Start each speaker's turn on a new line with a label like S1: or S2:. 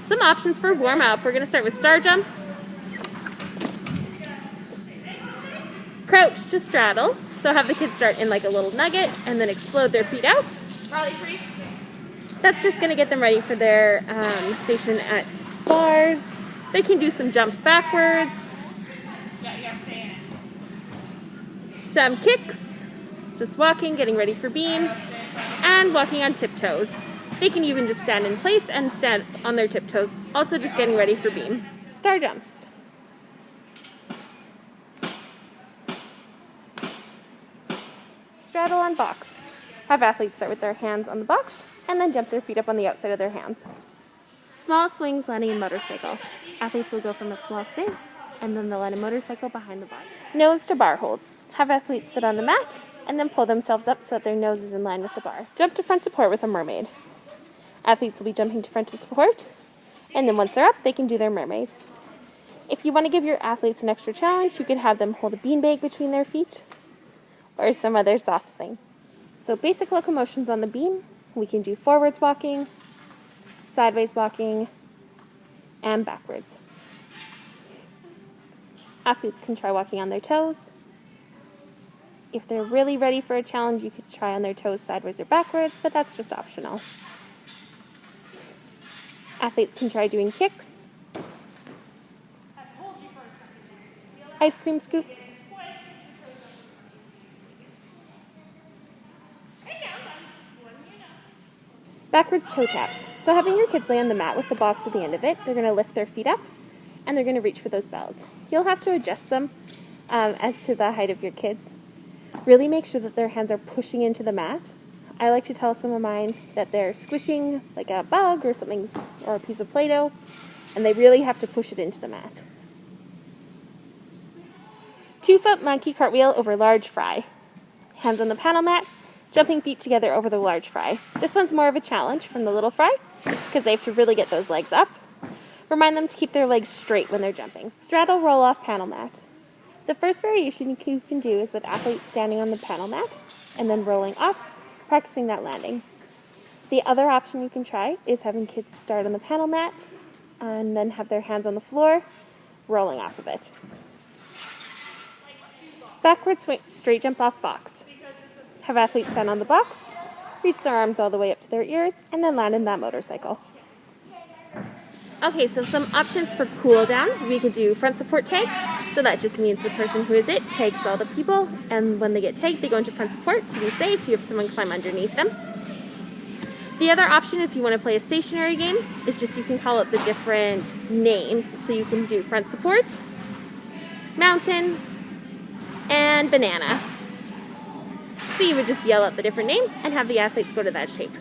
S1: Some options for warm up. We're going to start with star jumps, crouch to straddle. So have the kids start in like a little nugget and then explode their feet out. That's just going to get them ready for their station at bars. They can do some jumps backwards, some kicks, just walking, getting ready for beam, and walking on tiptoes. They can even just stand in place and stand on their tiptoes, also just getting ready for beam. Star jumps. Straddle on box. Have athletes start with their hands on the box and then jump their feet up on the outside of their hands. Small swings, landing, and motorcycle. Athletes will go from a small swing and then they'll land a motorcycle behind the bar. Nose to bar holds. Have athletes sit on the mat and then pull themselves up so that their nose is in line with the bar. Jump to front support with a mermaid. Athletes will be jumping to front support, and then once they're up, they can do their mermaids. If you want to give your athletes an extra challenge, you could have them hold a beanbag between their feet or some other soft thing. So basic locomotions on the beam. We can do forwards walking, sideways walking, and backwards. Athletes can try walking on their toes. If they're really ready for a challenge, you could try on their toes sideways or backwards, but that's just optional. Athletes can try doing kicks, ice cream scoops, backwards toe taps. So having your kids lay on the mat with the box at the end of it, they're going to lift their feet up and they're going to reach for those bells. You'll have to adjust them as to the height of your kids. Really make sure that their hands are pushing into the mat. I like to tell some of mine that they're squishing like a bug or something, or a piece of Play-Doh, and they really have to push it into the mat. 2-foot monkey cartwheel over large fry. Hands on the panel mat, jumping feet together over the large fry. This one's more of a challenge from the little fry because they have to really get those legs up. Remind them to keep their legs straight when they're jumping. Straddle roll off panel mat. The first variation you can do is with athletes standing on the panel mat and then rolling off, practicing that landing. The other option you can try is having kids start on the panel mat and then have their hands on the floor, rolling off of it. Backward swing, straight jump off box. Have athletes stand on the box, reach their arms all the way up to their ears, and then land in that motorcycle. Okay, so some options for cool down. We could do front support tag. So that just means the person who is it tags all the people, and when they get tagged, they go into front support to be safe. You have someone climb underneath them. The other option, if you want to play a stationary game, is just you can call out the different names. So you can do front support, mountain, and banana. So you would just yell out the different name and have the athletes go to that shape.